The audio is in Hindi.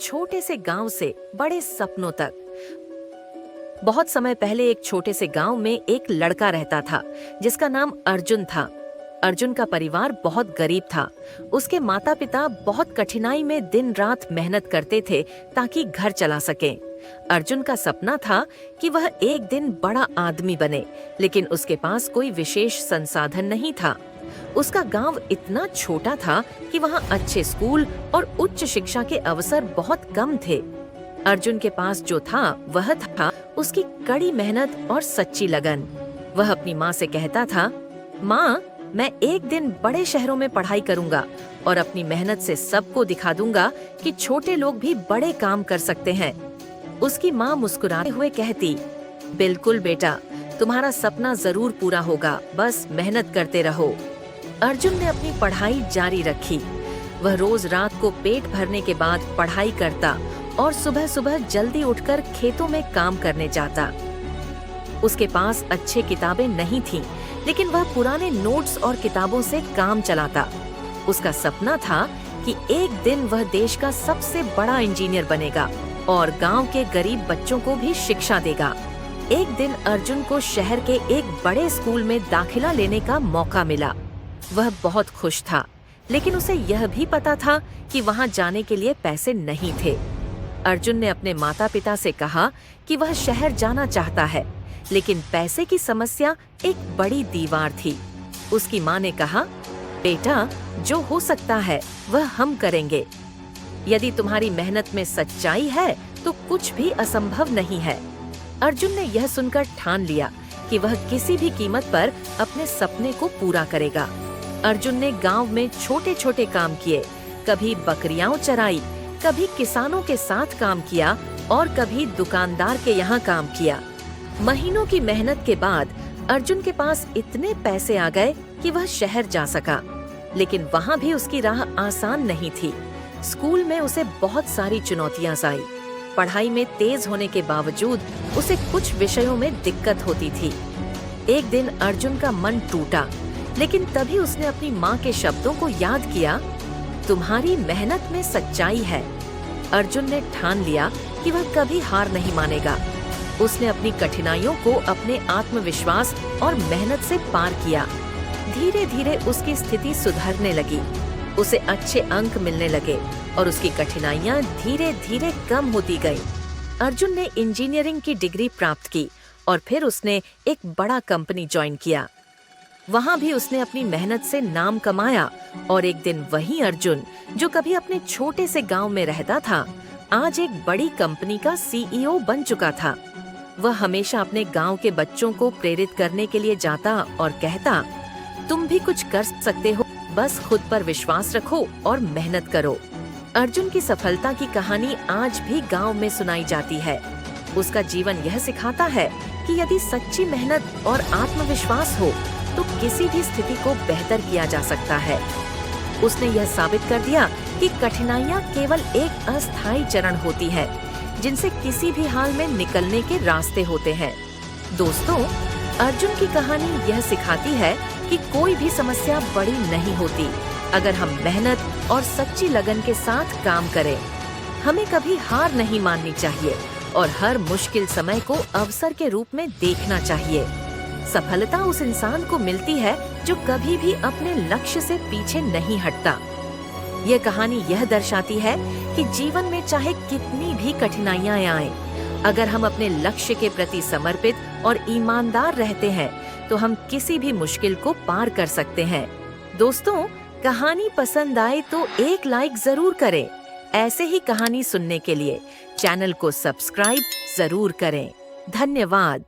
छोटे से गांव से बड़े सपनों तक। बहुत समय पहले एक छोटे से गांव में एक लड़का रहता था जिसका नाम अर्जुन था। अर्जुन का परिवार बहुत गरीब था। उसके माता पिता बहुत कठिनाई में दिन रात मेहनत करते थे ताकि घर चला सकें। अर्जुन का सपना था कि वह एक दिन बड़ा आदमी बने, लेकिन उसके पास कोई विशेष संसाधन नहीं था। उसका गांव इतना छोटा था कि वहां अच्छे स्कूल और उच्च शिक्षा के अवसर बहुत कम थे। अर्जुन के पास जो था वह था उसकी कड़ी मेहनत और सच्ची लगन। वह अपनी माँ से कहता था, माँ, मैं एक दिन बड़े शहरों में पढ़ाई करूंगा और अपनी मेहनत से सबको दिखा दूंगा कि छोटे लोग भी बड़े काम कर सकते हैं। उसकी माँ मुस्कुराते हुए कहती, बिल्कुल बेटा, तुम्हारा सपना जरूर पूरा होगा, बस मेहनत करते रहो। अर्जुन ने अपनी पढ़ाई जारी रखी। वह रोज रात को पेट भरने के बाद पढ़ाई करता और सुबह सुबह जल्दी उठकर खेतों में काम करने जाता। उसके पास अच्छे किताबें नहीं थीं, लेकिन वह पुराने नोट्स और किताबों से काम चलाता। उसका सपना था कि एक दिन वह देश का सबसे बड़ा इंजीनियर बनेगा और गांव के गरीब बच्चों को भी शिक्षा देगा। एक दिन अर्जुन को शहर के एक बड़े स्कूल में दाखिला लेने का मौका मिला। वह बहुत खुश था, लेकिन उसे यह भी पता था कि वहां जाने के लिए पैसे नहीं थे। अर्जुन ने अपने माता पिता से कहा कि वह शहर जाना चाहता है, लेकिन पैसे की समस्या एक बड़ी दीवार थी। उसकी माँ ने कहा, बेटा, जो हो सकता है वह हम करेंगे। यदि तुम्हारी मेहनत में सच्चाई है तो कुछ भी असंभव नहीं है। अर्जुन ने यह सुनकर ठान लिया कि वह किसी भी कीमत पर अपने सपने को पूरा करेगा। अर्जुन ने गांव में छोटे छोटे काम किए। कभी बकरियां चराई, कभी किसानों के साथ काम किया और कभी दुकानदार के यहाँ काम किया। महीनों की मेहनत के बाद अर्जुन के पास इतने पैसे आ गए कि वह शहर जा सका, लेकिन वहाँ भी उसकी राह आसान नहीं थी। स्कूल में उसे बहुत सारी चुनौतियां आई। पढ़ाई में तेज होने के बावजूद उसे कुछ विषयों में दिक्कत होती थी। एक दिन अर्जुन का मन टूटा, लेकिन तभी उसने अपनी माँ के शब्दों को याद किया, तुम्हारी मेहनत में सच्चाई है। अर्जुन ने ठान लिया कि वह कभी हार नहीं मानेगा। उसने अपनी कठिनाइयों को अपने आत्मविश्वास और मेहनत से पार किया। धीरे धीरे उसकी स्थिति सुधरने लगी। उसे अच्छे अंक मिलने लगे और उसकी कठिनाइयां धीरे धीरे कम होती गईं। अर्जुन ने इंजीनियरिंग की डिग्री प्राप्त की और फिर उसने एक बड़ा कंपनी ज्वाइन किया। वहां भी उसने अपनी मेहनत से नाम कमाया और एक दिन वही अर्जुन, जो कभी अपने छोटे से गांव में रहता था, आज एक बड़ी कंपनी का सीईओ बन चुका था। वह हमेशा अपने गांव के बच्चों को प्रेरित करने के लिए जाता और कहता, तुम भी कुछ कर सकते हो, बस खुद पर विश्वास रखो और मेहनत करो। अर्जुन की सफलता की कहानी आज भी गांव में सुनाई जाती है। उसका जीवन यह सिखाता है कि यदि सच्ची मेहनत और आत्मविश्वास हो तो किसी भी स्थिति को बेहतर किया जा सकता है। उसने यह साबित कर दिया कि कठिनाइयां केवल एक अस्थायी चरण होती है, जिनसे किसी भी हाल में निकलने के रास्ते होते हैं। दोस्तों, अर्जुन की कहानी यह सिखाती है कि कोई भी समस्या बड़ी नहीं होती अगर हम मेहनत और सच्ची लगन के साथ काम करें। हमें कभी हार नहीं माननी चाहिए और हर मुश्किल समय को अवसर के रूप में देखना चाहिए। सफलता उस इंसान को मिलती है जो कभी भी अपने लक्ष्य से पीछे नहीं हटता। यह कहानी यह दर्शाती है कि जीवन में चाहे कितनी भी कठिनाइयां आएं, अगर हम अपने लक्ष्य के प्रति समर्पित और ईमानदार रहते हैं तो हम किसी भी मुश्किल को पार कर सकते हैं। दोस्तों, कहानी पसंद आए तो एक लाइक जरूर करें। ऐसे ही कहानी सुनने के लिए चैनल को सब्सक्राइब जरूर करें। धन्यवाद।